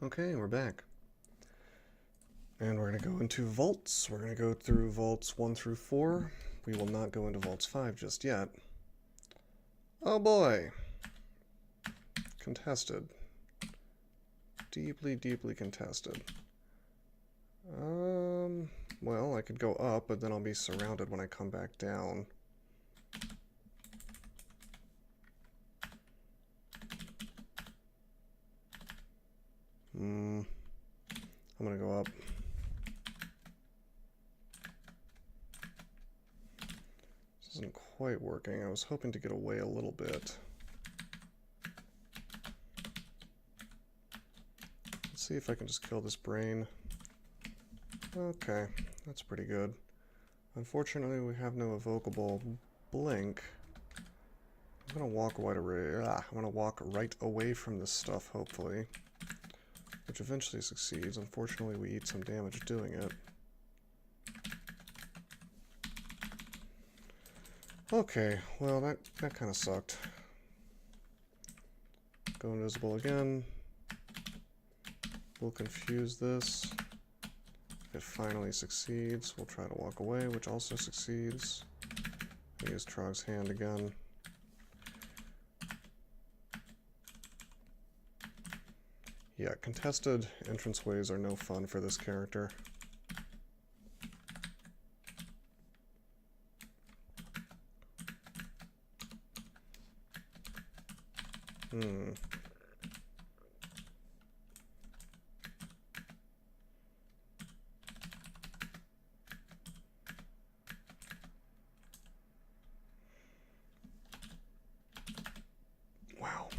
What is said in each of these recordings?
Okay, we're back. And we're going to go into vaults. We're going to go through vaults 1 through 4. We will not go into vaults 5 just yet. Oh boy! Contested. Deeply, deeply contested. Well, I could go up, but then I'll be surrounded when I come back down. I'm gonna go up. This isn't quite working. I was hoping to get away a little bit. Let's see if I can just kill this brain. Okay, that's pretty good. Unfortunately, we have no evocable blink. I'm gonna walk right away from this stuff, hopefully. Which eventually succeeds. Unfortunately, we eat some damage doing it. Okay, well, that kind of sucked. Go invisible again. We'll confuse this. If it finally succeeds, we'll try to walk away, which also succeeds. Use Trog's hand again. Yeah, contested entranceways are no fun for this character. Wow.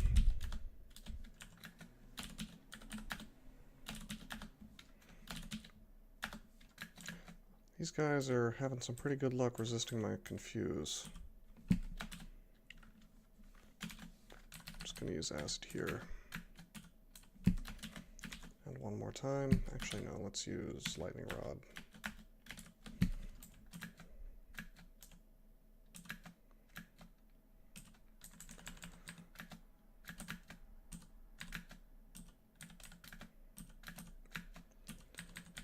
These guys are having some pretty good luck resisting my confuse. Just gonna use acid here. And one more time. Actually, no, let's use lightning rod.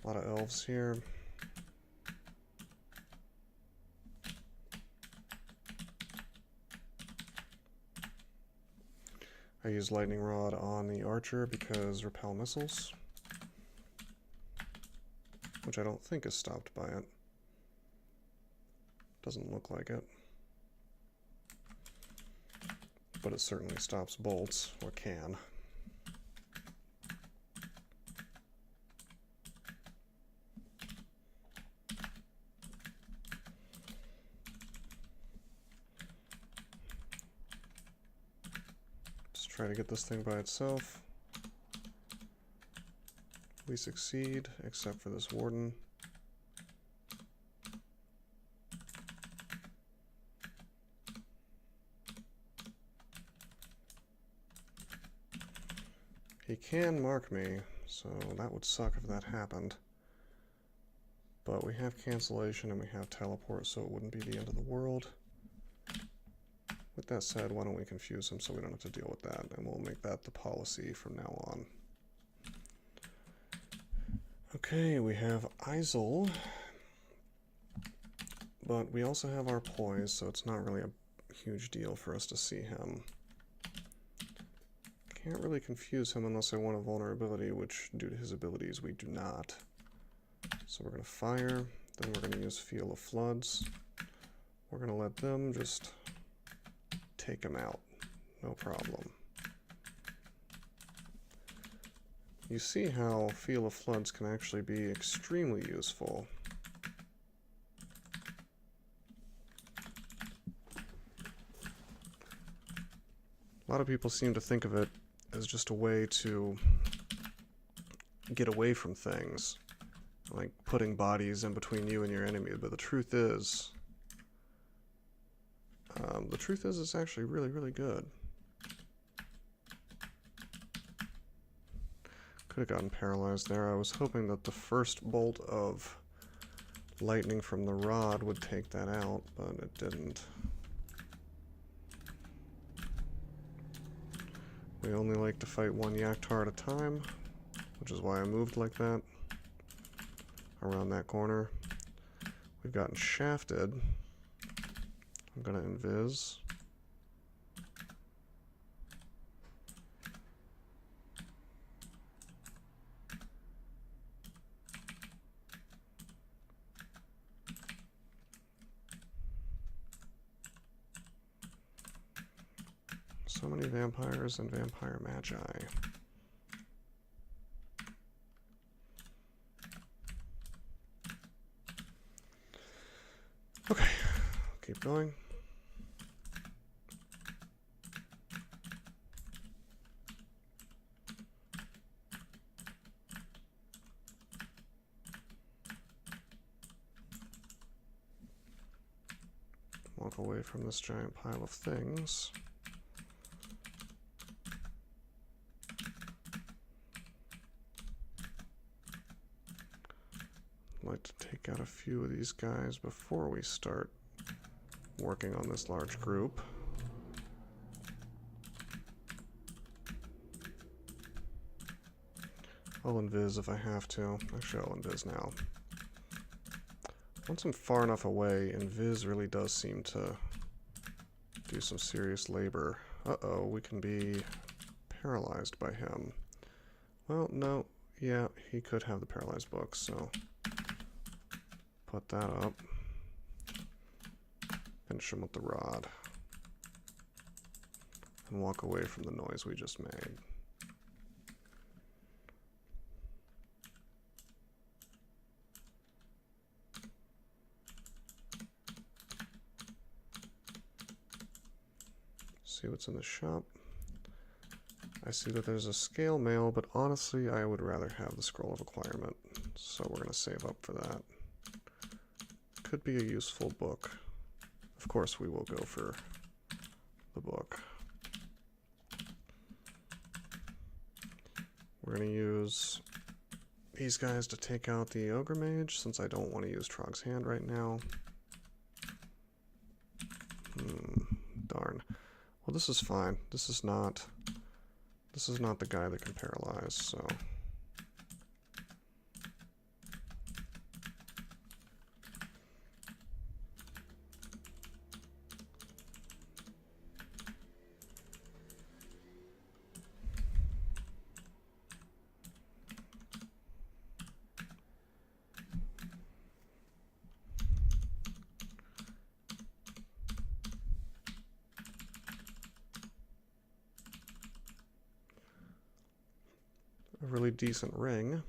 A lot of elves here. I use lightning rod on the archer because repel missiles, which I don't think is stopped by it. Doesn't look like it. But it certainly stops bolts, or can. Try to get this thing by itself. We succeed, except for this warden. He can mark me, so that would suck if that happened. But we have cancellation and we have teleport, so it wouldn't be the end of the world. With that said, why don't we confuse him so we don't have to deal with that, and we'll make that the policy from now on. Okay, we have Isel, but we also have our poise, so it's not really a huge deal for us to see him. Can't really confuse him unless I want a vulnerability, which due to his abilities we do not. So we're going to fire, then we're going to use Feel of Floods. We're going to let them just take him out, no problem. You see how Feel of Floods can actually be extremely useful. A lot of people seem to think of it as just a way to get away from things, like putting bodies in between you and your enemy, but the truth is it's actually really, really good. Could have gotten paralyzed there. I was hoping that the first bolt of lightning from the rod would take that out, but it didn't. We only like to fight one Yaktar at a time. which is why I moved like that around that corner. We've gotten shafted. I'm gonna invis. So many vampires and vampire magi. Okay, keep going. Walk away from this giant pile of things. I'd like to take out a few of these guys before we start working on this large group. I'll invis if I have to. Actually, I'll invis now. Once I'm far enough away, invis really does seem to do some serious labor. Uh-oh, we can be paralyzed by him. Well, no. Yeah, he could have the paralyzed book, so put that up. Finish him with the rod. And walk away from the noise we just made. See what's in the shop. I see that there's a scale mail, but honestly, I would rather have the scroll of acquirement. So we're going to save up for that. Could be a useful book. Of course, we will go for the book. We're going to use these guys to take out the Ogre Mage, since I don't want to use Trog's Hand right now. Darn. Well, this is fine. This is not the guy that can paralyze, so. A really decent ring.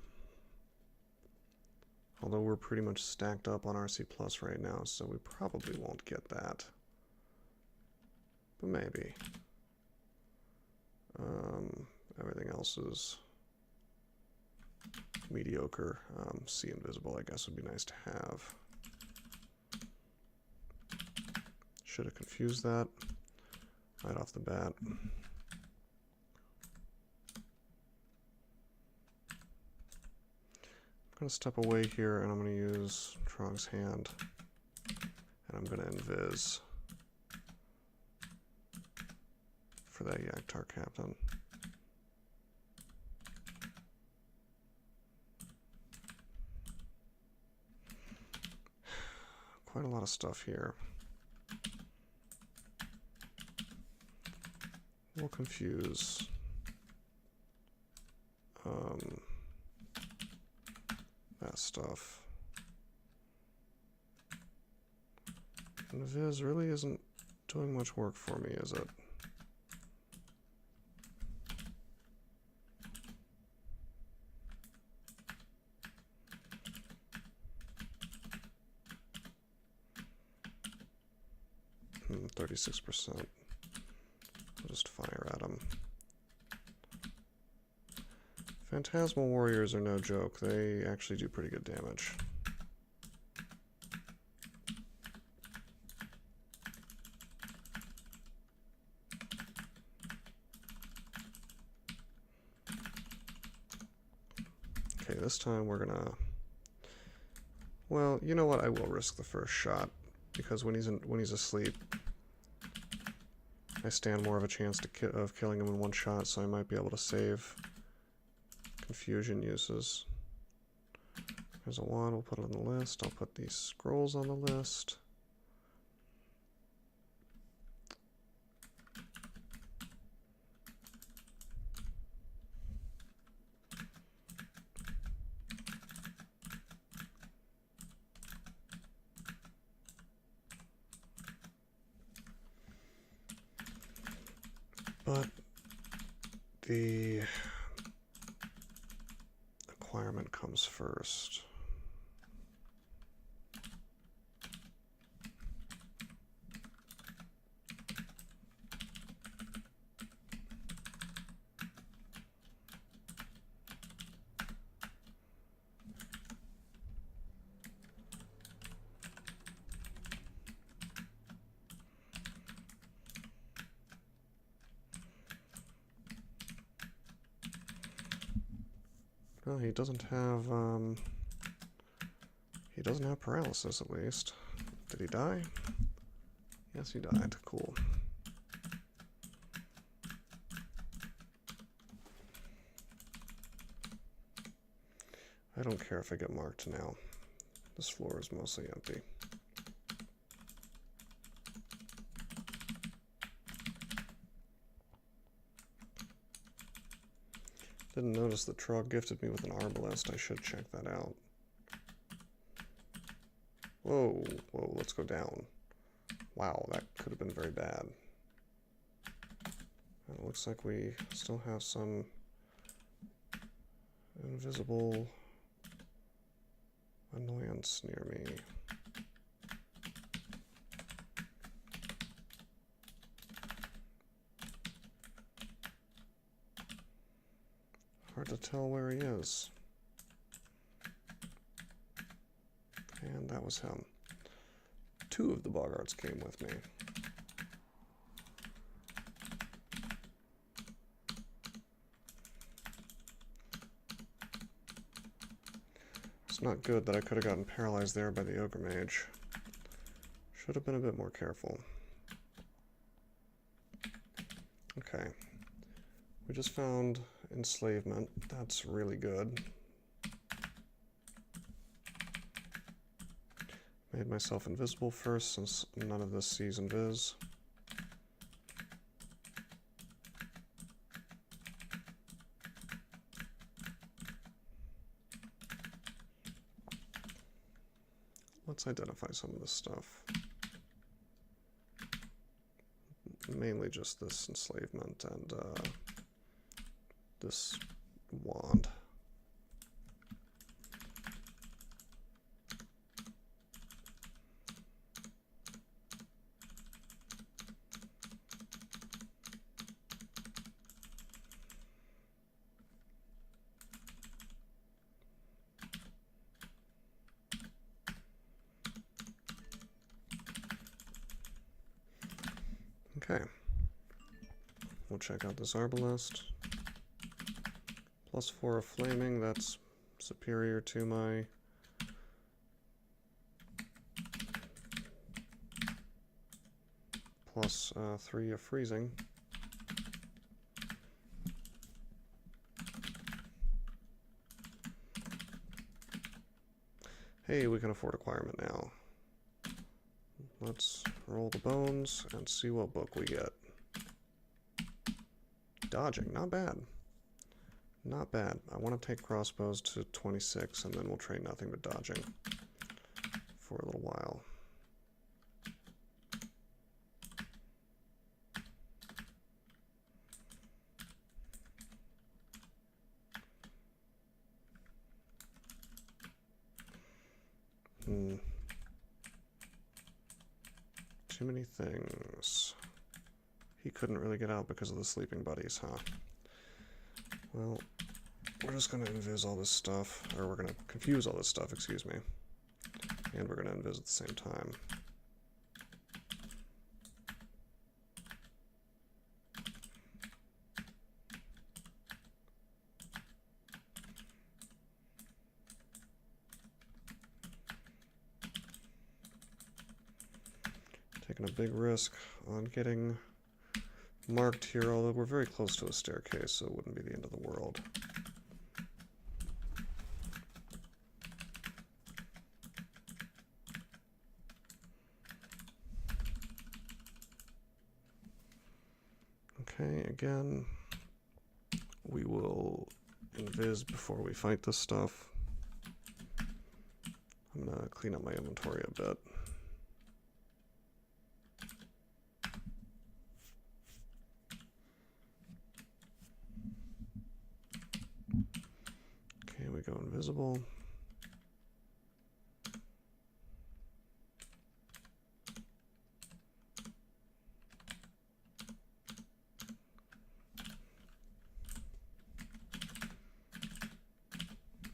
Although we're pretty much stacked up on RC Plus right now, so we probably won't get that. But maybe. Everything else is mediocre. See Invisible, I guess, would be nice to have. Should have confused that right off the bat. I'm going to step away here and I'm going to use Trog's Hand, and I'm going to invis for that Yaktar Captain. Quite a lot of stuff here. We'll confuse that stuff. And Viz really isn't doing much work for me, is it? Hmm, 36%. I'll just fire at him. Phantasmal warriors are no joke. They actually do pretty good damage. Okay, this time we're gonna... Well, you know what? I will risk the first shot, because when he's asleep, I stand more of a chance of killing him in one shot, so I might be able to save confusion uses. There's a wand, we'll put it on the list. I'll put these scrolls on the list. But the acquirement comes first. Well, he doesn't have paralysis, at least. Did he die? Yes, he died. Cool. I don't care if I get marked now. This floor is mostly empty. Didn't notice that Trog gifted me with an arbalest. I should check that out. Whoa, whoa, let's go down. Wow, that could have been very bad. It looks like we still have some invisible annoyance near me. Hard to tell where he is. And that was him. 2 of the boggarts came with me. It's not good that I could have gotten paralyzed there by the ogre mage. Should have been a bit more careful. Okay. We just found enslavement. That's really good. Made myself invisible first, since none of this sees invis. Let's identify some of this stuff. Mainly just this enslavement and this wand. Okay, we'll check out this arbalest. +4 of flaming, that's superior to my +3 of freezing. Hey, we can afford acquirement now. Let's roll the bones and see what book we get. Dodging, not bad. Not bad. I want to take crossbows to 26, and then we'll trade nothing but dodging for a little while. Too many things. He couldn't really get out because of the sleeping buddies, huh? Well, we're just going to invis all this stuff, or we're going to confuse all this stuff, excuse me. And we're going to invis at the same time. Taking a big risk on getting marked here, although we're very close to a staircase, so it wouldn't be the end of the world. Okay, again, we will invis before we fight this stuff. I'm going to clean up my inventory a bit. Okay, we go invisible.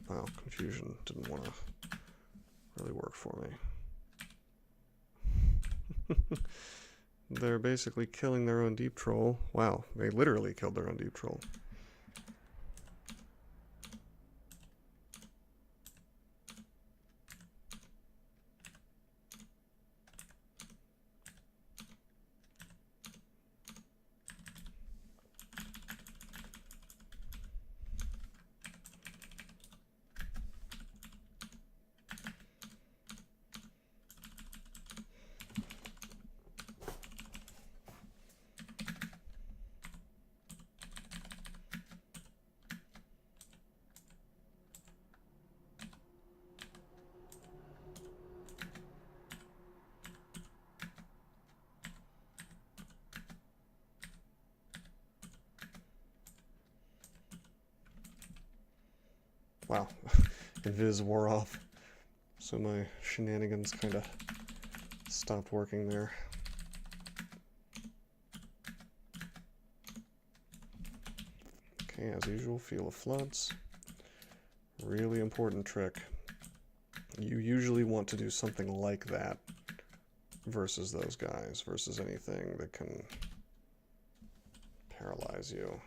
Wow, confusion didn't want to really work for me. They're basically killing their own deep troll. Wow, they literally killed their own deep troll. Wow, invis wore off, so my shenanigans kind of stopped working there. Okay, as usual, Feel of Floods. Really important trick. You usually want to do something like that versus those guys, versus anything that can paralyze you.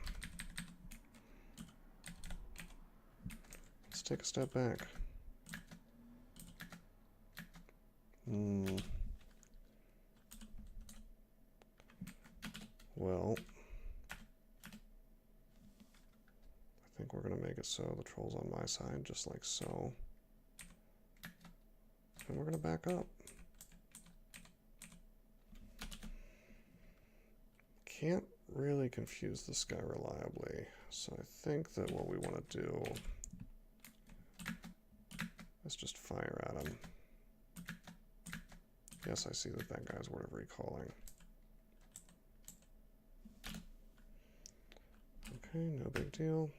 Let's take a step back. Well, I think we're going to make it so the troll's on my side, just like so. And we're going to back up. Can't really confuse this guy reliably, so I think that what we want to do is just fire at him. Yes, I see that that guy's word of recalling. Okay, no big deal.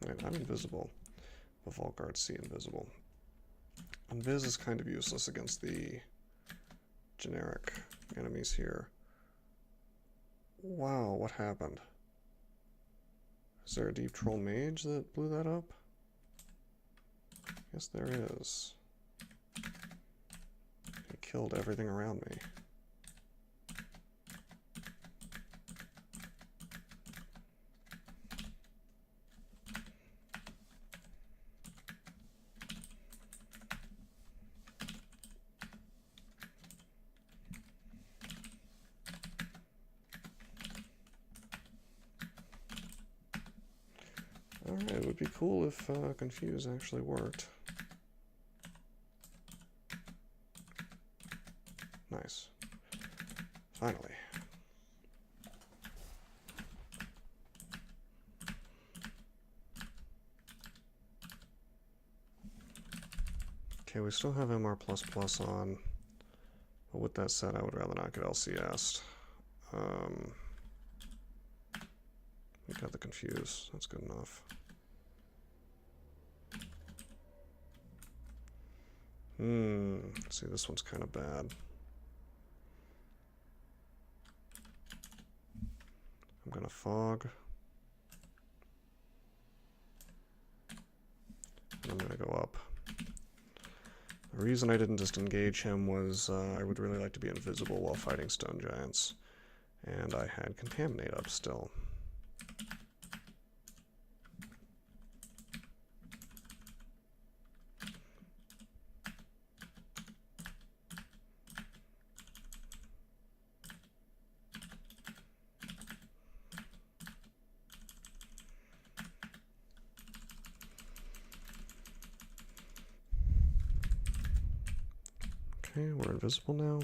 Wait, I'm invisible, but Vault Guards see invisible. Invis is kind of useless against the generic enemies here. Wow, what happened? Is there a deep troll mage that blew that up? Yes, there is. He killed everything around me. Alright, it would be cool if Confuse actually worked. Nice. Finally. Okay, we still have MR++ on. But with that said, I would rather not get LCS'd. We got the Confuse. That's good enough. See, this one's kind of bad. I'm gonna fog. And I'm gonna go up. The reason I didn't just engage him was I would really like to be invisible while fighting stone giants. And I had Contaminate up still. Okay, we're invisible now.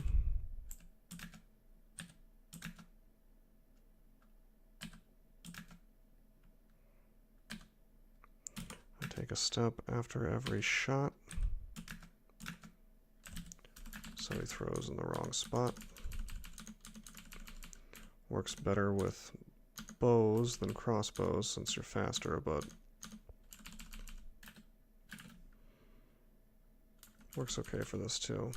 I take a step after every shot, so he throws in the wrong spot. Works better with bows than crossbows since you're faster, but works okay for this too.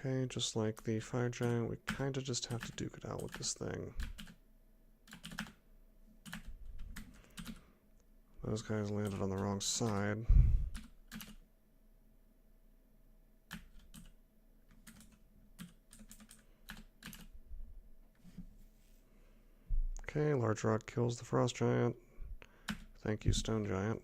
Okay, just like the fire giant, we kind of just have to duke it out with this thing. Those guys landed on the wrong side. Okay, large rock kills the frost giant. Thank you, stone giant.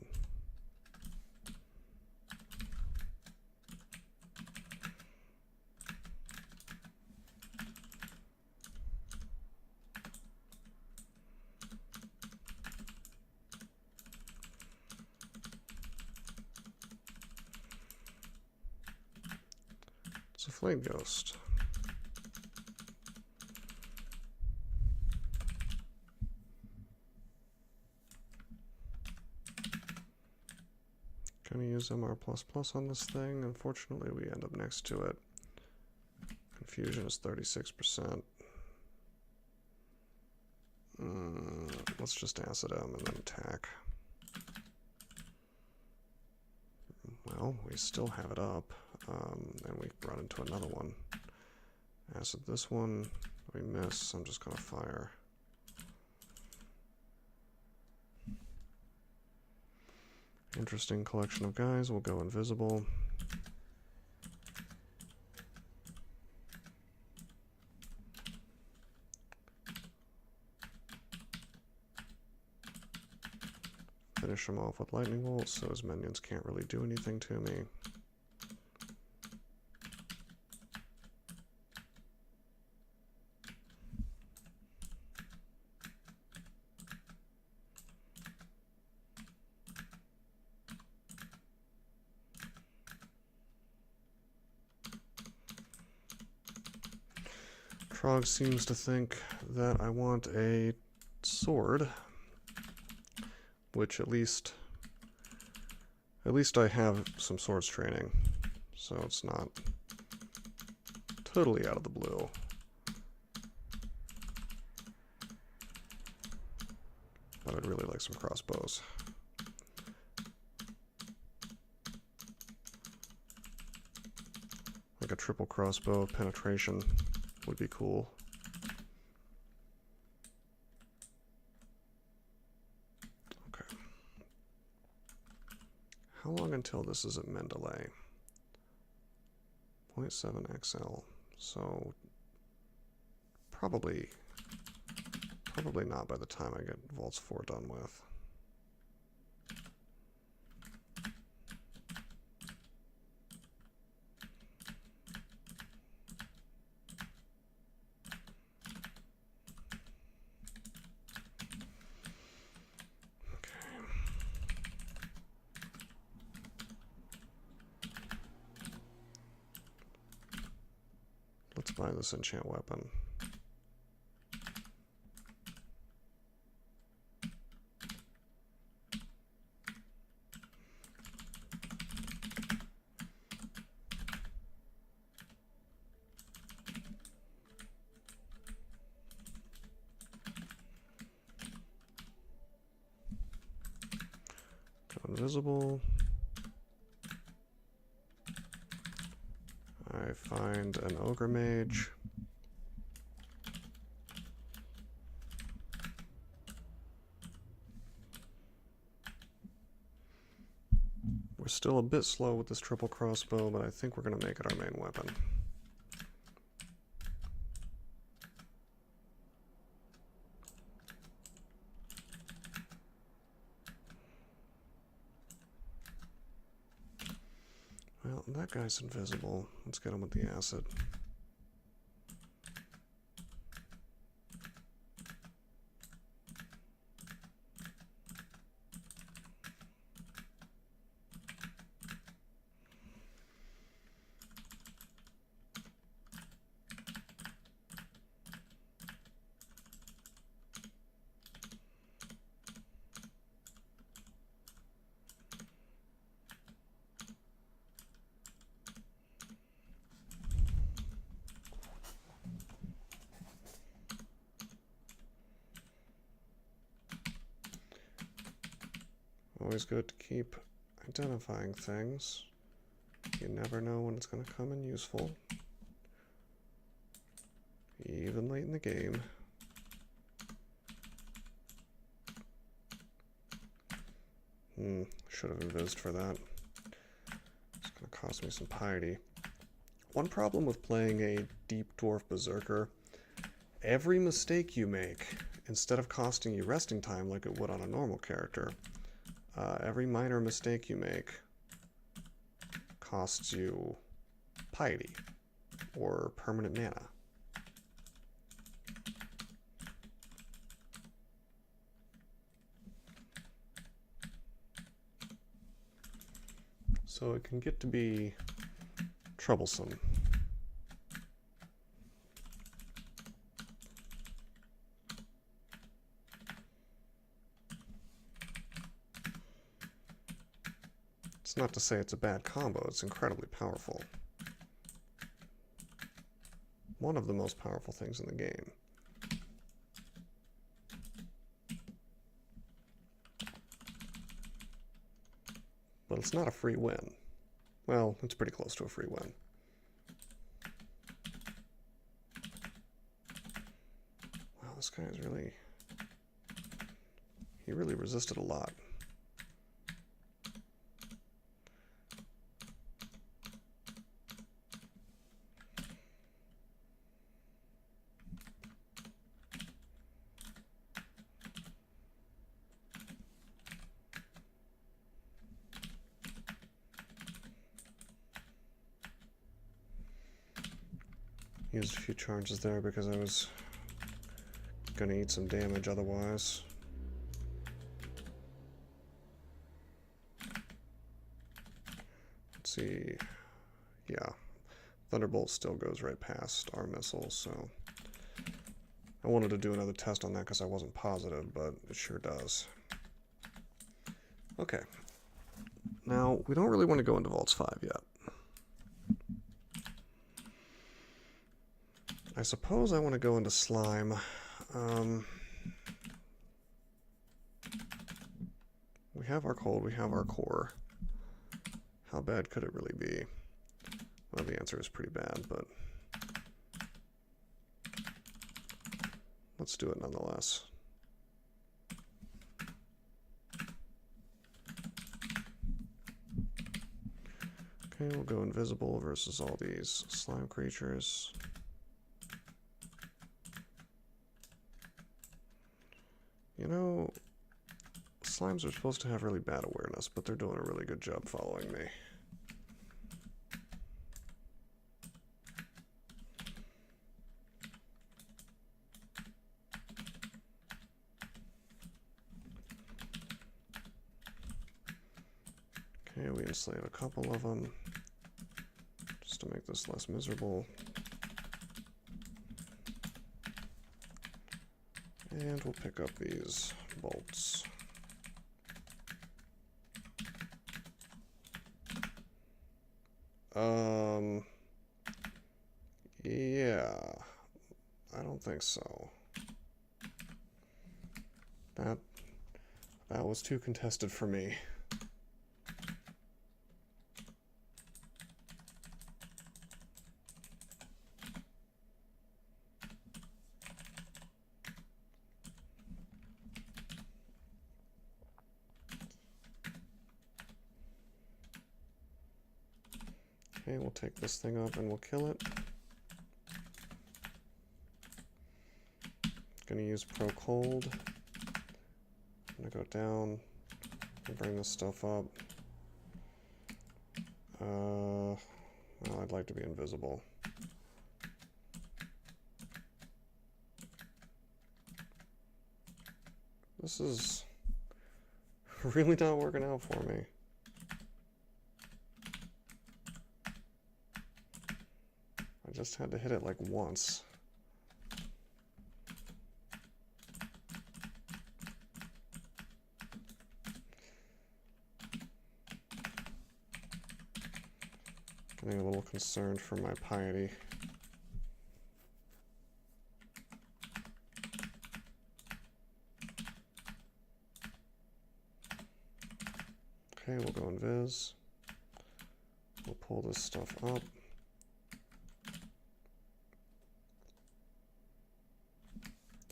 It's a flame ghost. Gonna use MR++ on this thing. Unfortunately, we end up next to it. Confusion is 36%. Let's just acid him and then attack. Well, we still have it up, and we run into another one. Acid this one, we miss, I'm just gonna fire. Interesting collection of guys, we'll go invisible. Finish him off with lightning bolts so his minions can't really do anything to me. Trog seems to think that I want a sword, which at least I have some swords training, so it's not totally out of the blue. But I'd really like some crossbows. Like a triple crossbow penetration would be cool. Okay. How long until this is at Mendeley? 0.7 XL. So probably not by the time I get Vaults 4 done with. Let's buy this enchant weapon. Go invisible. I find an ogre mage. We're still a bit slow with this triple crossbow, but I think we're going to make it our main weapon. Well, that guy's invisible. Let's get him with the acid. Always good to keep identifying things. You never know when it's going to come in useful. Even late in the game. Should have invised for that. It's going to cost me some piety. One problem with playing a deep Dwarf Berserker, every mistake you make, instead of costing you resting time like it would on a normal character, every minor mistake you make costs you piety or permanent mana. So it can get to be troublesome. It's not to say it's a bad combo, it's incredibly powerful. One of the most powerful things in the game. But it's not a free win. Well, it's pretty close to a free win. Wow, this guy is really... He really resisted a lot. Used a few charges there because I was gonna eat some damage otherwise. Let's see. Yeah. Thunderbolt still goes right past our missiles, so I wanted to do another test on that because I wasn't positive, but it sure does. Okay. Now, we don't really want to go into Vaults 5 yet. I suppose I want to go into Slime. We have our cold, we have our core. How bad could it really be? Well, the answer is pretty bad, but let's do it nonetheless. Okay, we'll go invisible versus all these slime creatures. You know, slimes are supposed to have really bad awareness, but they're doing a really good job following me. Okay, we enslave a couple of them, just to make this less miserable. And we'll pick up these bolts. Yeah, I don't think so. That was too contested for me. Okay, we'll take this thing up and we'll kill it. Gonna use Pro Cold. I'm gonna go down and bring this stuff up. Well, I'd like to be invisible. This is really not working out for me. I just had to hit it like once. Getting a little concerned for my piety. Okay, we'll go invis. We'll pull this stuff up.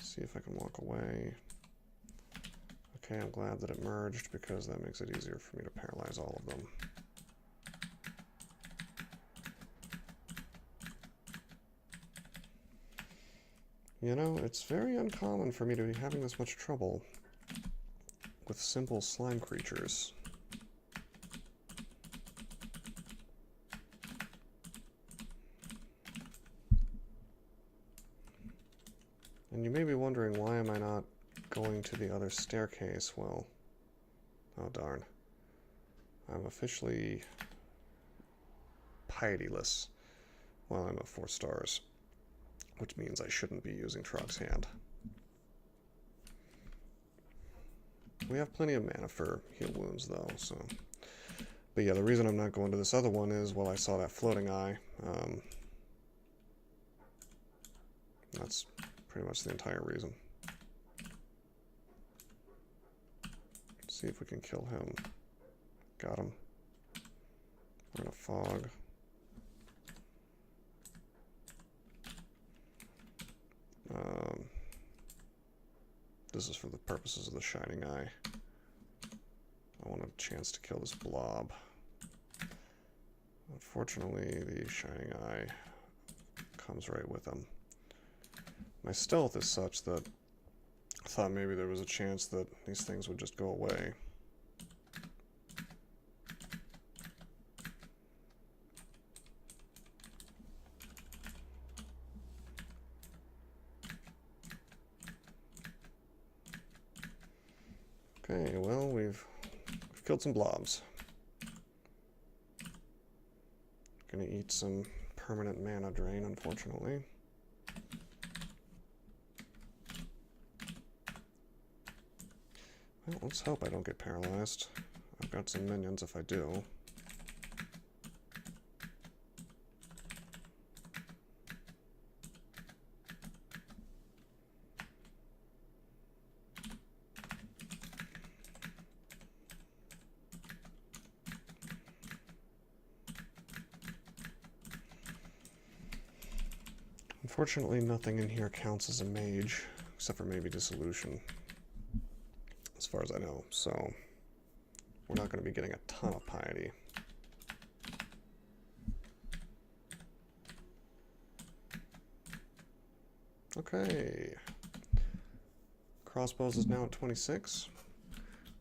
See if I can walk away. Okay, I'm glad that it merged because that makes it easier for me to paralyze all of them. You know, it's very uncommon for me to be having this much trouble with simple slime creatures. And you may be wondering, why am I not going to the other staircase? Well, oh darn. I'm officially pietyless while I'm at 4 stars, which means I shouldn't be using Trog's Hand. We have plenty of mana for heal wounds though, so. But yeah, the reason I'm not going to this other one is, well, I saw that floating eye. That's pretty much the entire reason. Let's see if we can kill him. Got him. We're in a fog. This is for the purposes of the Shining Eye. I want a chance to kill this blob. Unfortunately, the Shining Eye comes right with him. My stealth is such that I thought maybe there was a chance that these things would just go away. Okay, well, we've killed some blobs. Gonna eat some permanent mana drain, unfortunately. Well, let's hope I don't get paralyzed. I've got some minions if I do. Unfortunately, nothing in here counts as a mage, except for maybe Dissolution, as far as I know, so we're not going to be getting a ton of piety. Okay. Crossbows is now at 26,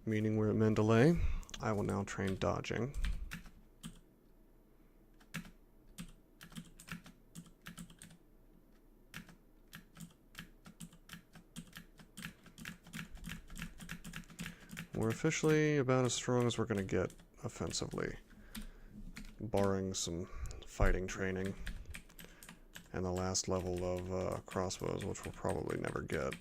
meaning we're at Mendeley. I will now train dodging. We're officially about as strong as we're going to get offensively, barring some fighting training and the last level of crossbows, which we'll probably never get.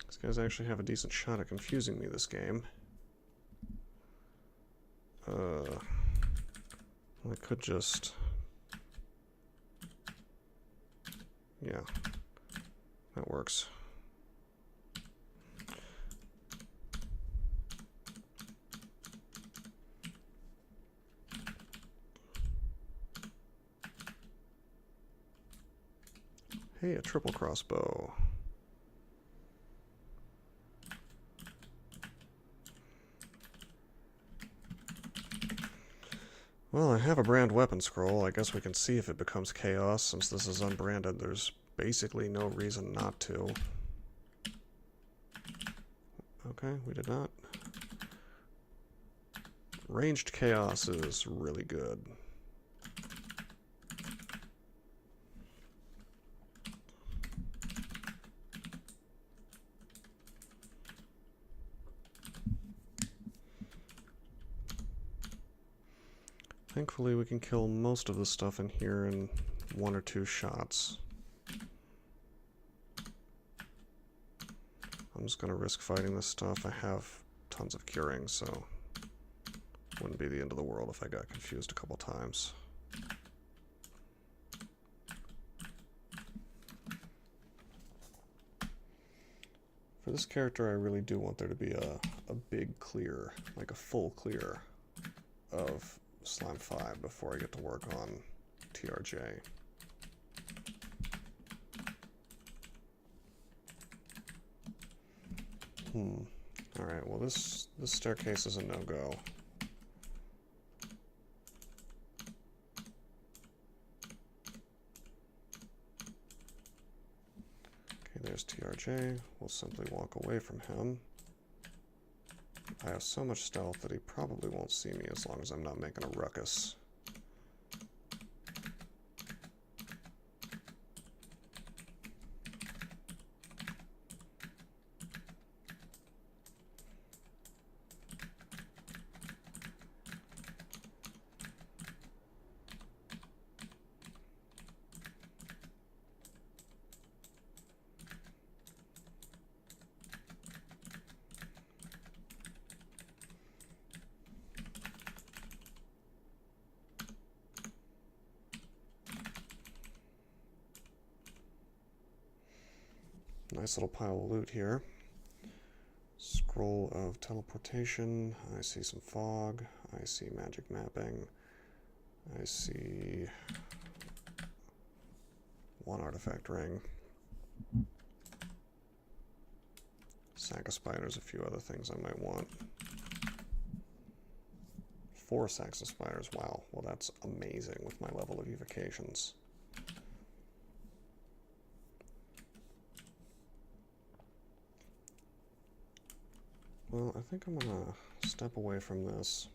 These guys actually have a decent shot at confusing me this game. I could just... yeah, that works. Hey, a triple crossbow. Well, I have a brand weapon scroll. I guess we can see if it becomes chaos. Since this is unbranded, there's basically no reason not to. Okay, we did not. Ranged chaos is really good. Thankfully, we can kill most of the stuff in here in 1 or 2 shots. I'm just going to risk fighting this stuff. I have tons of curing, so it wouldn't be the end of the world if I got confused a couple times. For this character, I really do want there to be a big clear, like a full clear of Slime 5 before I get to work on TRJ. Alright, well this staircase is a no-go. Okay, there's TRJ. We'll simply walk away from him. I have so much stealth that he probably won't see me as long as I'm not making a ruckus. Nice little pile of loot here. Scroll of teleportation. I see some fog. I see magic mapping. I see 1 artifact ring. Sack of spiders, a few other things I might want. 4 sacks of spiders. Wow. Well, that's amazing with my level of evocations. Well, I think I'm gonna step away from this.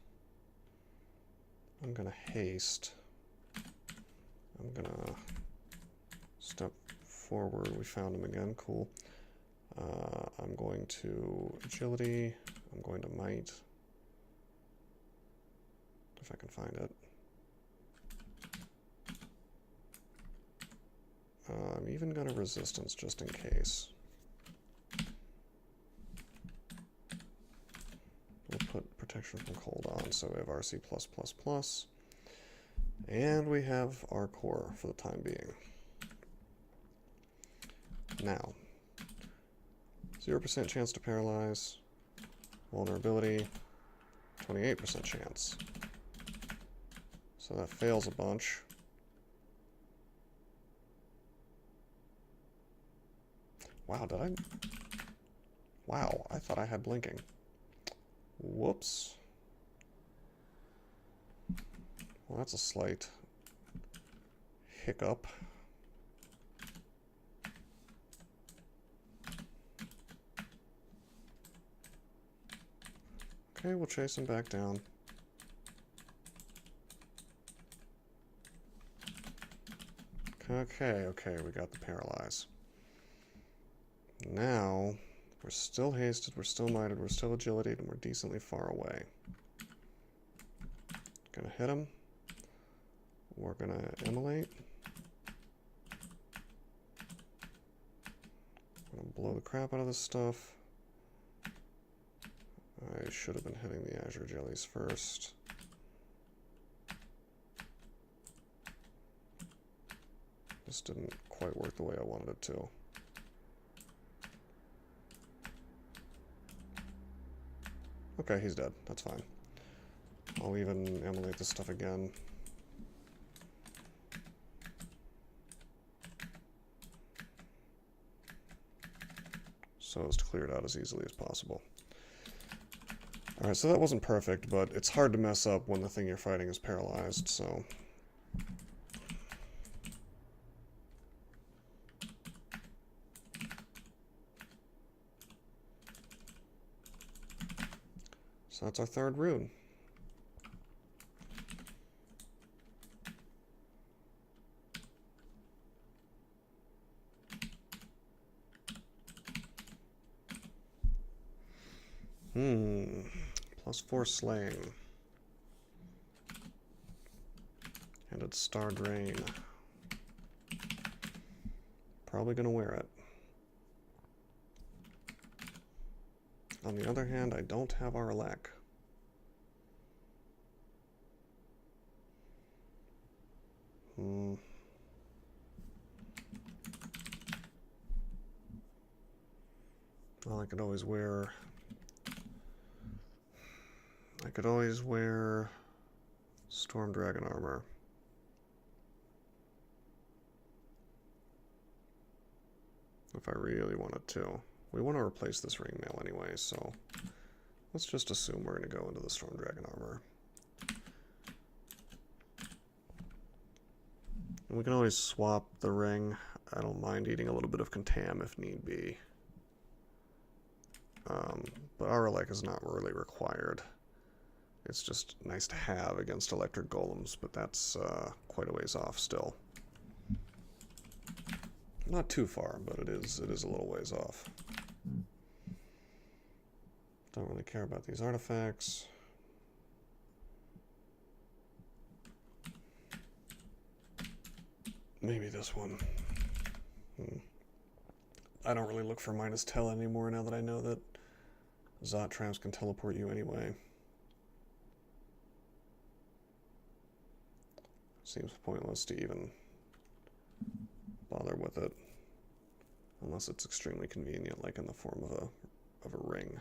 I'm gonna haste. I'm gonna step forward. We found him again. Cool. I'm going to agility. I'm going to might. If I can find it. I'm even gonna resistance just in case. We'll put protection from cold on, so we have RC+++. And we have our core for the time being. Now, 0% chance to paralyze, vulnerability, 28% chance. So that fails a bunch. Wow, did I? Wow, I thought I had blinking. Whoops. Well, that's a slight hiccup. Okay, we'll chase him back down. Okay, we got the paralyze. Now, we're still hasted, we're still mighted, we're still agility, and we're decently far away. Gonna hit him. We're gonna immolate. I'm gonna blow the crap out of this stuff. I should have been hitting the Azure Jellies first. This didn't quite work the way I wanted it to. Okay, he's dead. That's fine. I'll even immolate this stuff again. so as to clear it out as easily as possible. Alright, so that wasn't perfect, but it's hard to mess up when the thing you're fighting is paralyzed, so... So that's our third rune. +4 slaying. And it's Starred Rain. Probably gonna wear it. On the other hand, I don't have our Arlek. Well, I could always wear Storm Dragon armor. If I really wanted to. We want to replace this ring mail anyway, so let's just assume we're going to go into the Storm Dragon armor. And we can always swap the ring. I don't mind eating a little bit of contam if need be. But Arlek is not really required. It's just nice to have against electric golems, but that's quite a ways off still. Not too far, but it is a little ways off. Don't really care about these artifacts. Maybe this one. I don't really look for minus tel anymore now that I know that Zot traps can teleport you anyway. Seems pointless to even bother with it. Unless it's extremely convenient, like in the form of a ring.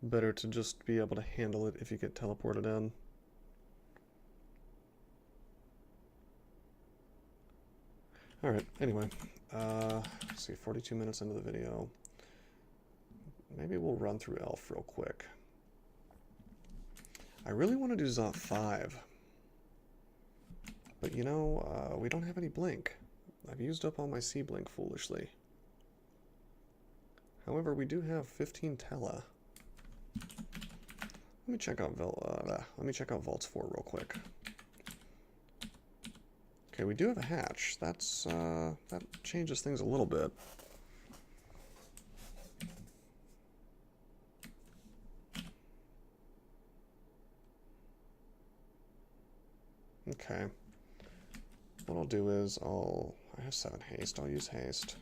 Better to just be able to handle it if you get teleported in. Alright, anyway. Let's see, 42 minutes into the video. Maybe we'll run through Elf real quick. I really want to do Zot 5. But you know, we don't have any blink. I've used up all my C blink foolishly. However, we do have 15 Tela. Let me check out Vaults 4 real quick. Okay, we do have a hatch. That changes things a little bit. Okay. What I'll do is I have 7 haste. I'll use haste.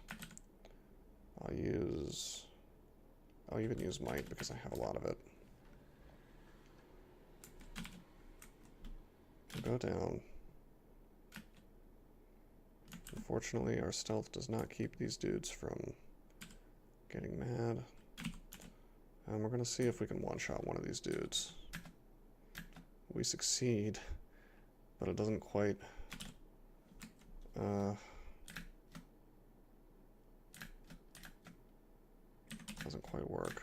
I'll even use might because I have a lot of it. I'll go down. Unfortunately, our stealth does not keep these dudes from getting mad. And we're going to see if we can one-shot one of these dudes. We succeed, but it doesn't quite... doesn't quite work.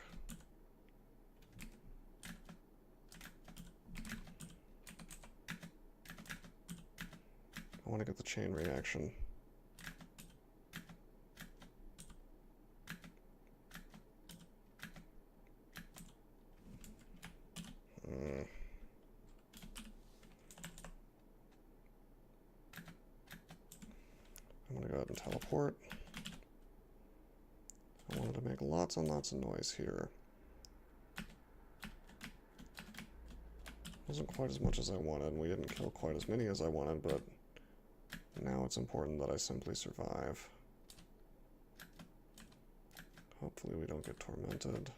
I want to get the chain reaction. I'm going to go ahead and teleport. I wanted to make lots and lots of noise here. Wasn't quite as much as I wanted, and we didn't kill quite as many as I wanted, but now it's important that I simply survive. Hopefully we don't get tormented.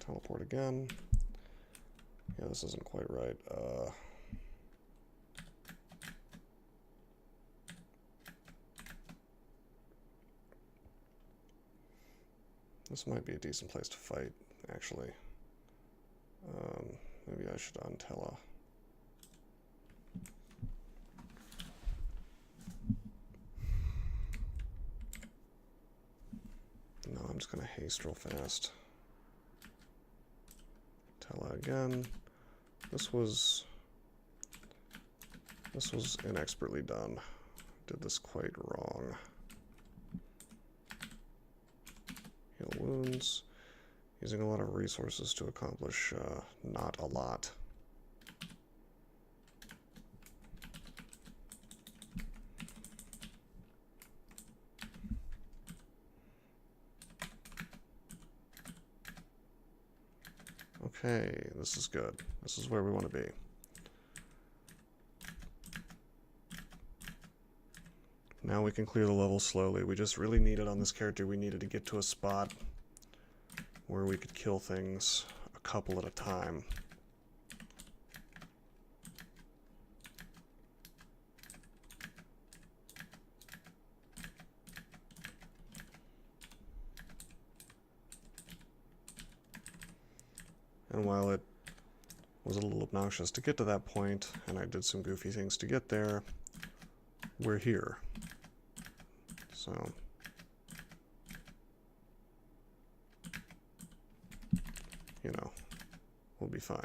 Teleport again. Yeah, this isn't quite right. This might be a decent place to fight, actually. Maybe I should untella. No, I'm just going to haste real fast. Tella again. This was inexpertly done. Did this quite wrong. Heal wounds. Using a lot of resources to accomplish not a lot. Okay, this is good. This is where we want to be. Now we can clear the level slowly. We just really needed on this character, we needed to get to a spot where we could kill things a couple at a time. And while it was a little obnoxious to get to that point, and I did some goofy things to get there, we're here. So, you know, we'll be fine.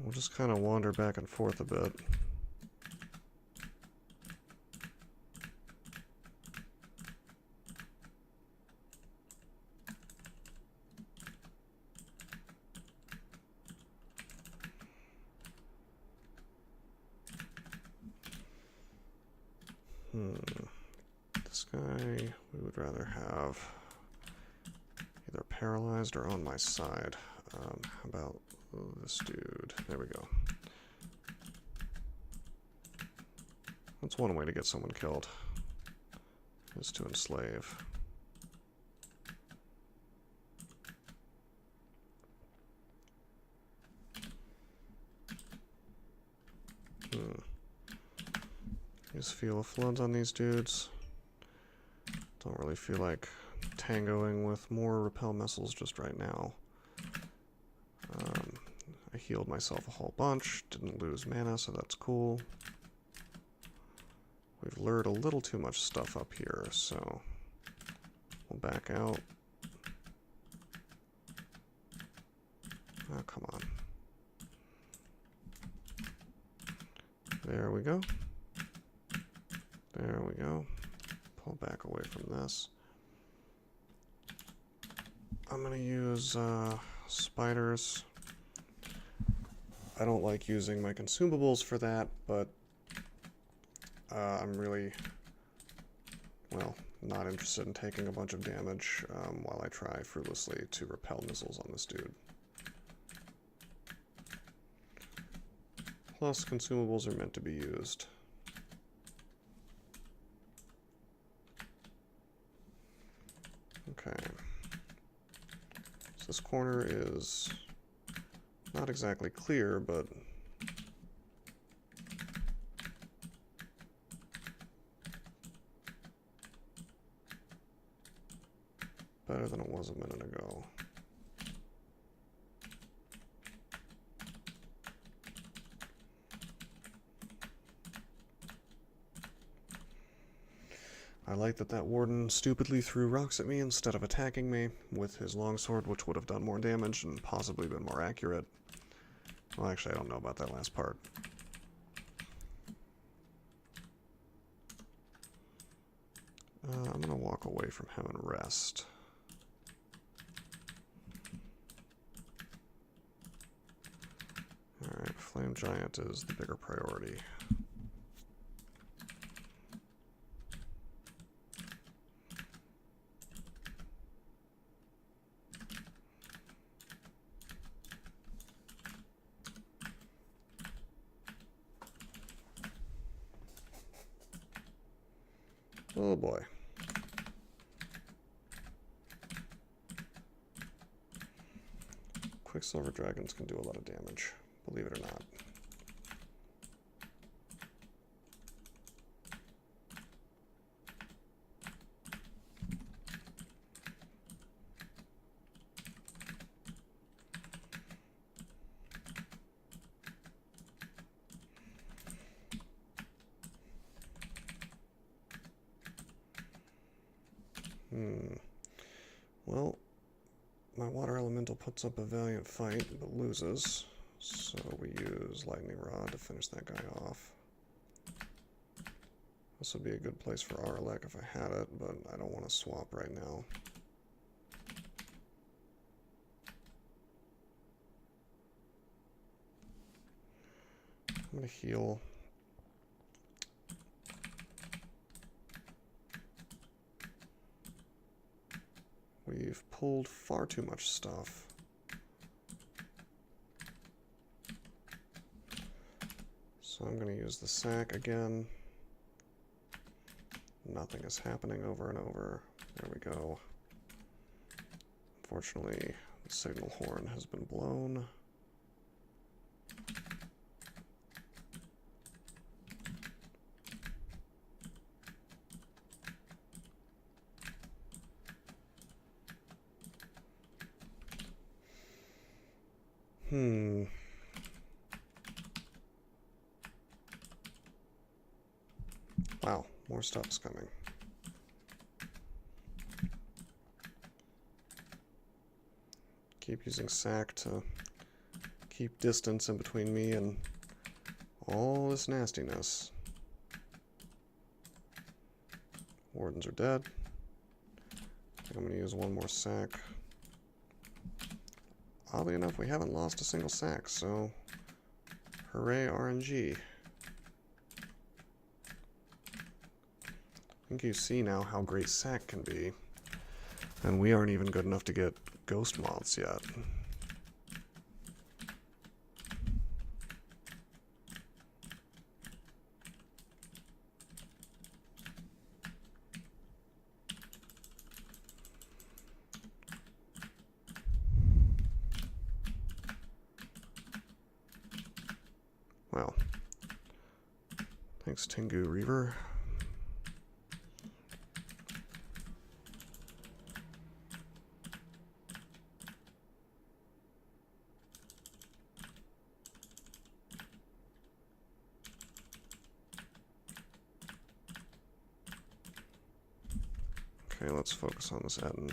We'll just kind of wander back and forth a bit. This guy, we would rather have either paralyzed or on my side. How about this dude? There we go. That's one way to get someone killed, is to enslave. Use Feel of Floods on these dudes. Don't really feel like tangoing with more repel missiles just right now. I healed myself a whole bunch, didn't lose mana, so that's cool. We've lured a little too much stuff up here, so we'll back out. Oh, come on. There we go. There we go. Pull back away from this. I'm going to use spiders. I don't like using my consumables for that, but I'm really, well, not interested in taking a bunch of damage while I try fruitlessly to repel missiles on this dude. Plus, consumables are meant to be used. Okay. So this corner is not exactly clear, but better than it was a minute ago. I like that warden stupidly threw rocks at me instead of attacking me with his longsword, which would have done more damage and possibly been more accurate. Well, actually, I don't know about that last part. I'm going to walk away from him and rest. Alright, Flame Giant is the bigger priority. Oh boy. silver dragons can do a lot of damage, believe it or not. Well, my water elemental puts up a valiant fight, but loses. So we use lightning rod to finish that guy off. This would be a good place for Arlek if I had it, but I don't want to swap right now. I'm going to heal. We've pulled far too much stuff. So I'm going to use the sack again. Nothing is happening over and over. There we go. Unfortunately, the signal horn has been blown. Wow, more stuff is coming. Keep using sack to keep distance in between me and all this nastiness. Wardens are dead. I think I'm going to use one more sack. Oddly enough, we haven't lost a single sack, so hooray RNG. I think you see now how great sack can be, and we aren't even good enough to get ghost moths yet. Well, thanks Tengu Reaver. Okay, let's focus on this adding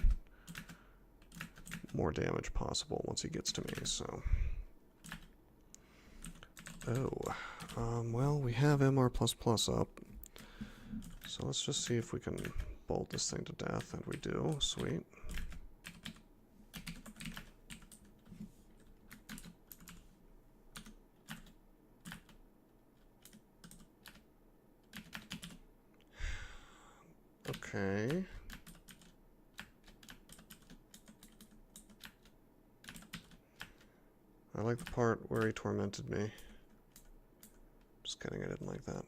more damage possible once he gets to me, so. Well, we have MR++ up, so let's just see if we can bolt this thing to death, and we do. Sweet. Okay. I like the part where he tormented me. Just kidding, I didn't like that.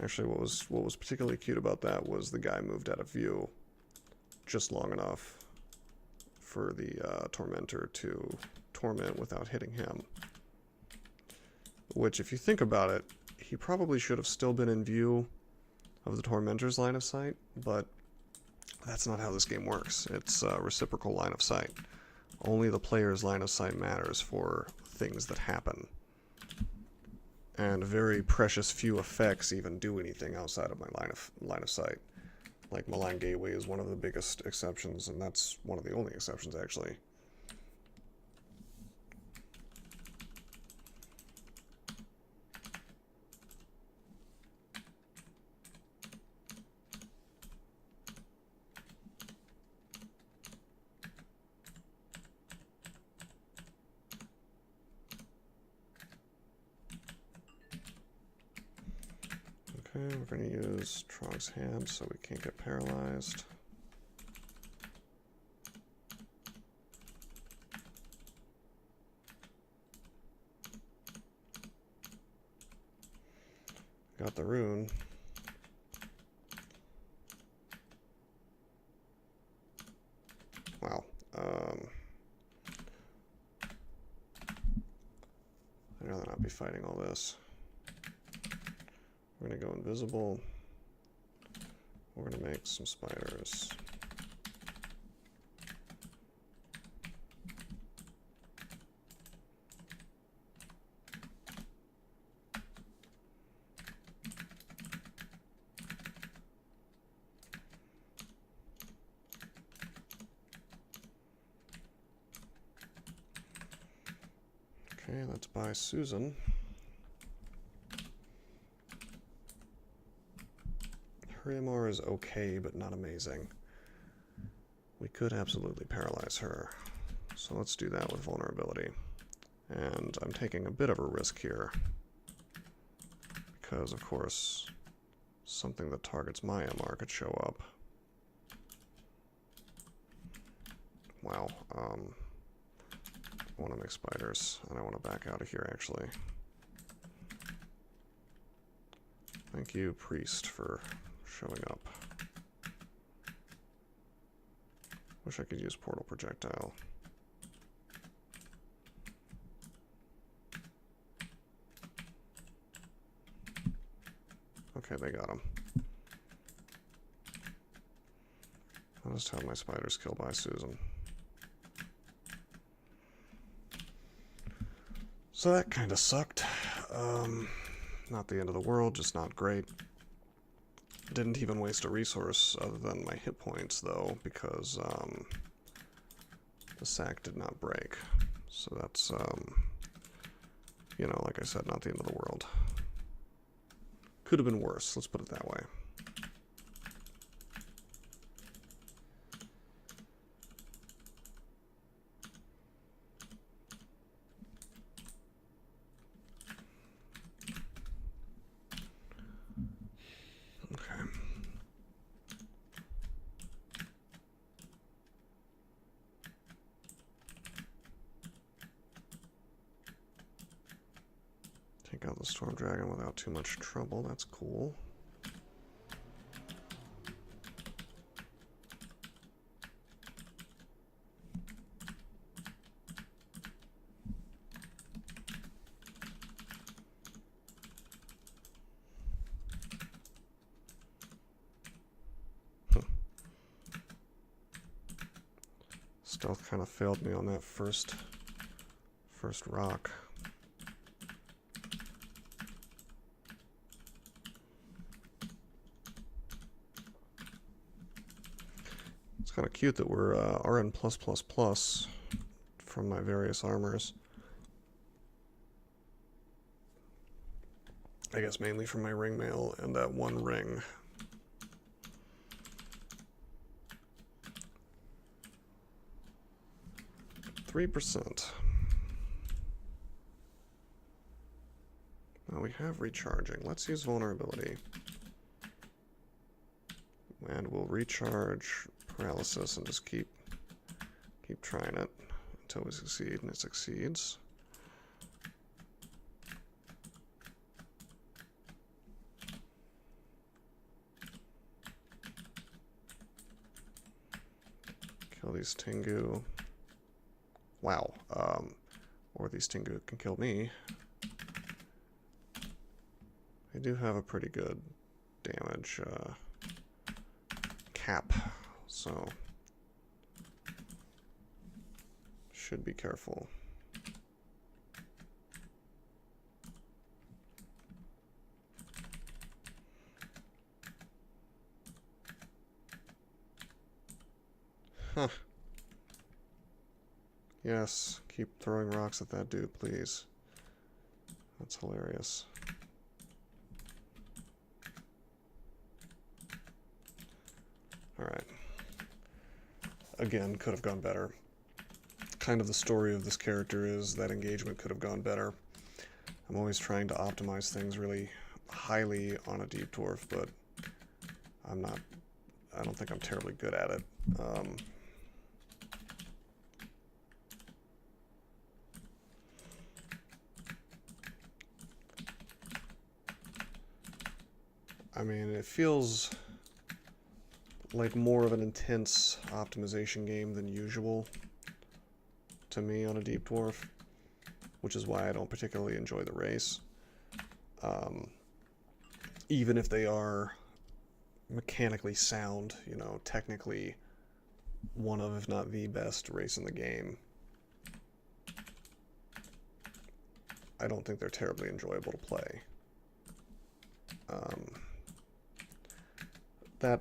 Actually, what was particularly cute about that was the guy moved out of view just long enough for the tormentor to torment without hitting him. Which, if you think about it, he probably should have still been in view of the tormentor's line of sight, but that's not how this game works. It's a reciprocal line of sight. Only the player's line of sight matters for things that happen. And very precious few effects even do anything outside of my line of sight. Like Malign Gateway is one of the biggest exceptions, and that's one of the only exceptions actually. Okay, we're going to use Trog's Ham so we can't get paralyzed. Got the rune. Wow. fighting all this. We're going to go invisible. We're going to make some spiders. Okay, let's buy Susan. Hurrymore is okay, but not amazing. We could absolutely paralyze her. So let's do that with vulnerability. And I'm taking a bit of a risk here. Because, of course, something that targets my MR could show up. Wow. I want to make spiders, and I want to back out of here, actually. Thank you, Priest, for showing up. Wish I could use Portal Projectile. Okay, they got him. I'll just have my spiders killed by Susan. So that kind of sucked. Not the end of the world, just not great. Didn't even waste a resource other than my hit points, though, because the sack did not break. So that's, you know, like I said, not the end of the world. Could have been worse, let's put it that way. Take out the Storm Dragon without too much trouble, that's cool. Stealth kind of failed me on that first rock. It's kind of cute that we're RN+++ from my various armors. I guess mainly from my ring mail and that one ring. %. Now we have recharging. Let's use vulnerability. And we'll recharge paralysis and just keep trying it until we succeed, and it succeeds. Kill these Tengu. Wow. Or these Tengu can kill me. They do have a pretty good damage cap, so should be careful. Huh. Yes, keep throwing rocks at that dude, please. That's hilarious. Alright. Again, could have gone better. Kind of the story of this character is that engagement could have gone better. I'm always trying to optimize things really highly on a deep dwarf, but I don't think I'm terribly good at it. I mean, it feels like more of an intense optimization game than usual to me on a deep dwarf. which is why I don't particularly enjoy the race. Even if they are mechanically sound, you know, technically one of, if not the best race in the game, I don't think they're terribly enjoyable to play. That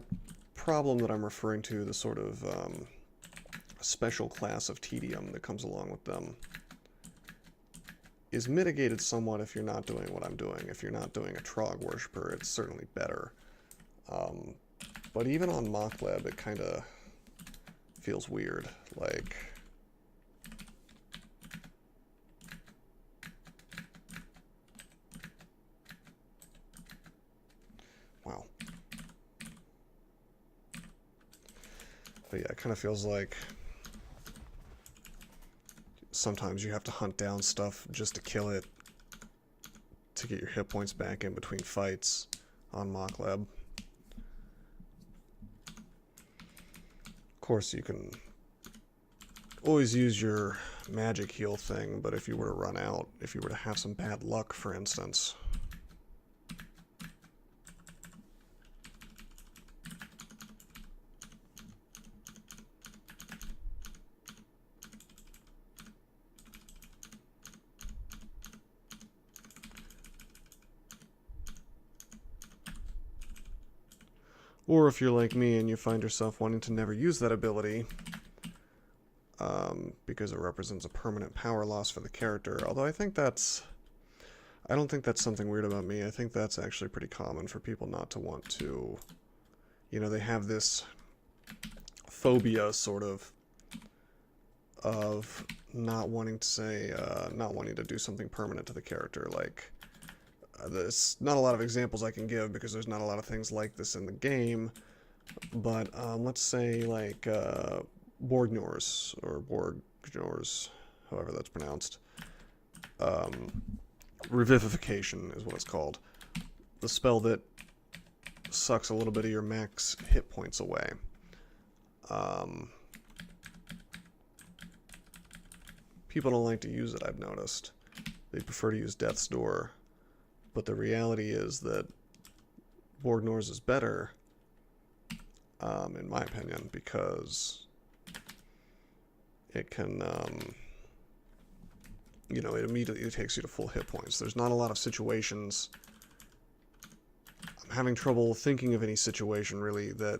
problem that I'm referring to, the sort of special class of tedium that comes along with them, is mitigated somewhat if you're not doing what I'm doing. If you're not doing a Trog Worshipper, it's certainly better. But even on Mochleb, it kind of feels weird. Like, wow. But yeah, it kind of feels like sometimes you have to hunt down stuff just to kill it to get your hit points back in between fights on Mochleb. Of course, you can always use your magic heal thing, but if you were to run out, if you were to have some bad luck, for instance, or if you're like me and you find yourself wanting to never use that ability, because it represents a permanent power loss for the character, although I don't think that's something weird about me. I think that's actually pretty common for people not to want to, you know, they have this phobia, sort of not wanting to say, not wanting to do something permanent to the character. Like, there's not a lot of examples I can give because there's not a lot of things like this in the game, but let's say like Borgnors, or Borgnors, however that's pronounced. Revivification is what it's called. The spell that sucks a little bit of your max hit points away. People don't like to use it, I've noticed. They prefer to use Death's Door. But the reality is that Borgnors is better, in my opinion, because it can, you know, it immediately takes you to full hit points. There's not a lot of situations. I'm having trouble thinking of any situation, really, that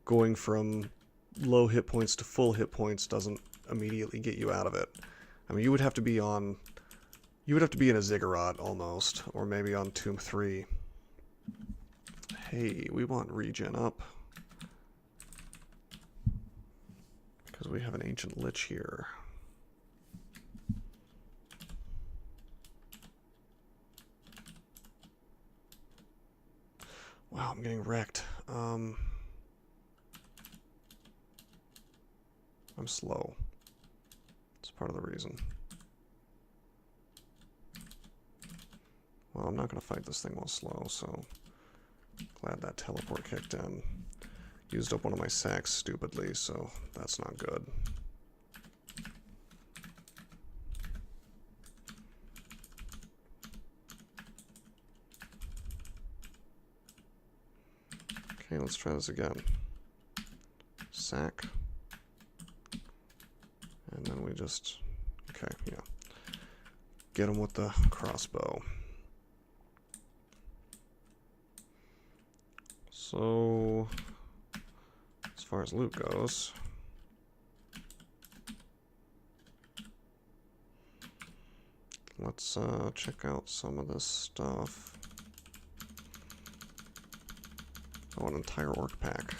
going from low hit points to full hit points doesn't immediately get you out of it. I mean, you would have to be in a Ziggurat, almost, or maybe on Tomb 3. Hey, we want regen up. Because we have an Ancient Lich here. Wow, I'm getting wrecked. I'm slow. It's part of the reason. Well, I'm not going to fight this thing while slow, so glad that teleport kicked in. Used up one of my sacks stupidly, so that's not good. Okay, let's try this again. Sack. And then we just... okay, yeah. Get him with the crossbow. So, as far as loot goes, let's check out some of this stuff. Oh, an entire orc pack.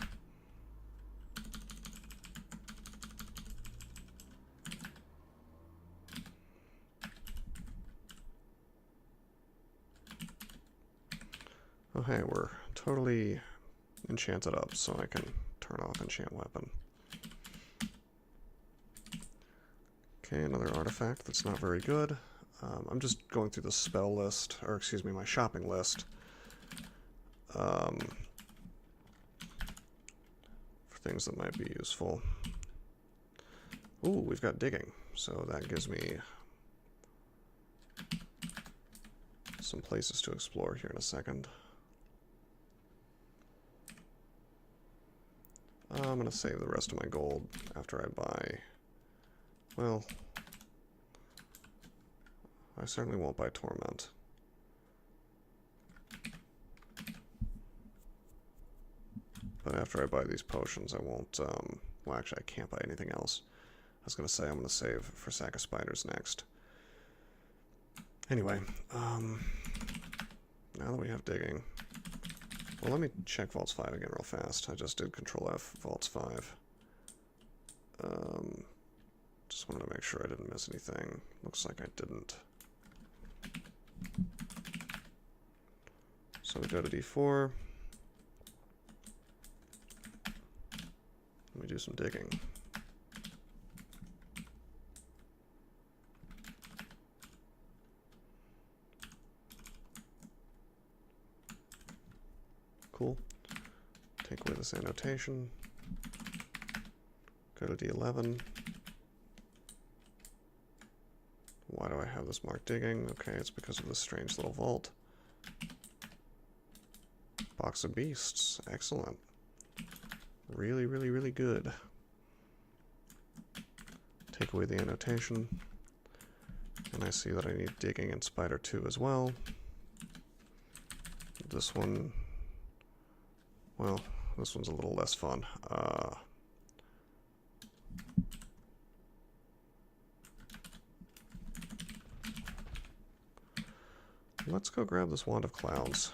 Oh, hey, we're totally enchanted up, so I can turn off enchant weapon. Okay, another artifact that's not very good. I'm just going through the spell list, or excuse me, my shopping list. For things that might be useful. Ooh, we've got digging, so that gives me some places to explore here in a second. I'm going to save the rest of my gold after I buy... Well, I certainly won't buy Torment. But after I buy these potions, I won't... well, actually, I can't buy anything else. I was going to say I'm going to save for Sack of Spiders next. Anyway, now that we have digging... Well, let me check Vaults 5 again real fast. I just did Control F, Vaults 5. Just wanted to make sure I didn't miss anything. Looks like I didn't. So we go to D4. Let me do some digging. Cool. Take away this annotation. Go to D11. Why do I have this marked digging? Okay, it's because of this strange little vault. Box of Beasts. Excellent. Really, really, really good. Take away the annotation. And I see that I need digging in Spider 2 as well. This one... Well, this one's a little less fun. Let's go grab this Wand of Clouds.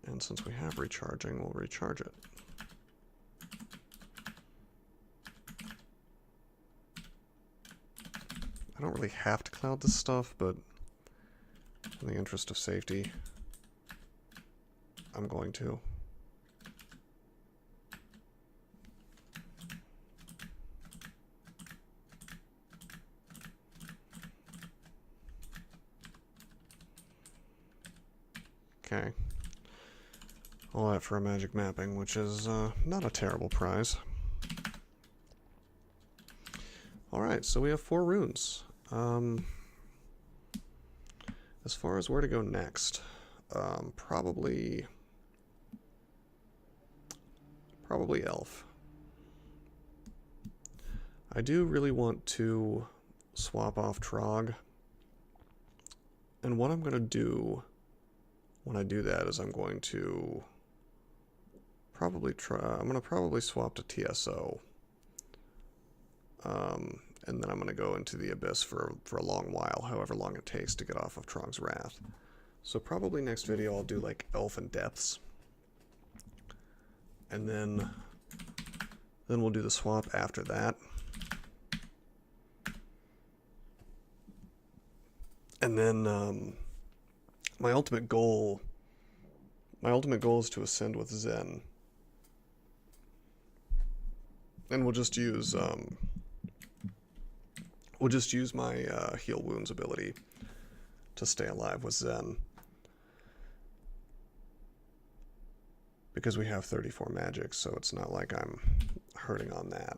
And since we have recharging, we'll recharge it. I don't really have to cloud this stuff, but in the interest of safety, I'm going to. Okay. All that for a magic mapping, which is not a terrible prize. Alright, so we have 4 runes. As far as where to go next, probably Elf. I do really want to swap off Trog, and what I'm going to do when I do that is I'm going to probably swap to TSO, and then I'm going to go into the Abyss for a long while, however long it takes to get off of Trog's Wrath. So probably next video I'll do like Elf and Depths, and then we'll do the swap after that. And then my ultimate goal is to ascend with Zen. And we'll just use my heal wounds ability to stay alive with Zen, because we have 34 magic, so it's not like I'm hurting on that.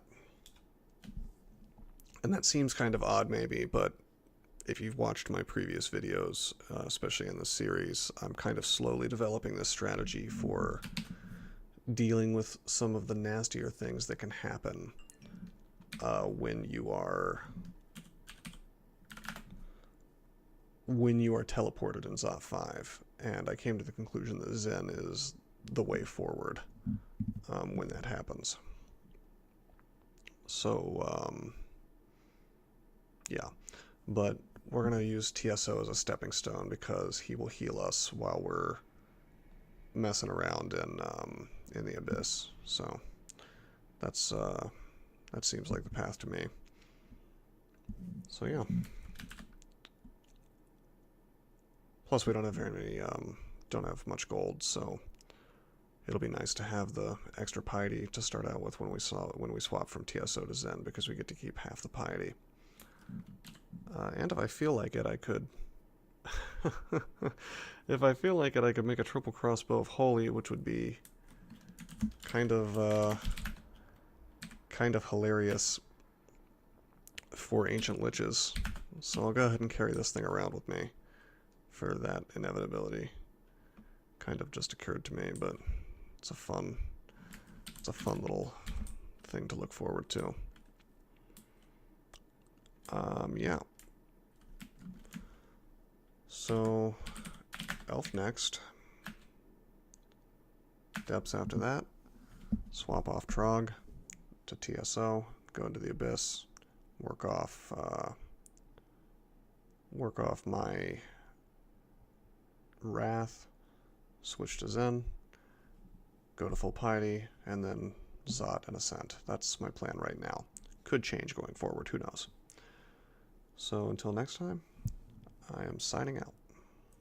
And that seems kind of odd maybe, but if you've watched my previous videos, especially in this series, I'm kind of slowly developing this strategy for dealing with some of the nastier things that can happen when you are teleported in Zot 5, and I came to the conclusion that Zen is the way forward when that happens. So, yeah, but we're going to use TSO as a stepping stone because he will heal us while we're messing around in the Abyss. So that seems like the path to me. So yeah. Plus we don't have don't have much gold, so it'll be nice to have the extra piety to start out with when we swap from TSO to Zen, because we get to keep half the piety. And if I feel like it, I could... if I feel like it, I could make a triple crossbow of Holy, which would be kind of hilarious for Ancient Liches. So I'll go ahead and carry this thing around with me for that inevitability. Kind of just occurred to me, but it's a fun little thing to look forward to. Yeah. So, Elf next. Depths after that. Swap off Trog to TSO. Go into the Abyss. Work off my Wrath. Switch to Zen. Go to full piety, and then Zot and Ascent. That's my plan right now. Could change going forward, who knows. So until next time, I am signing out.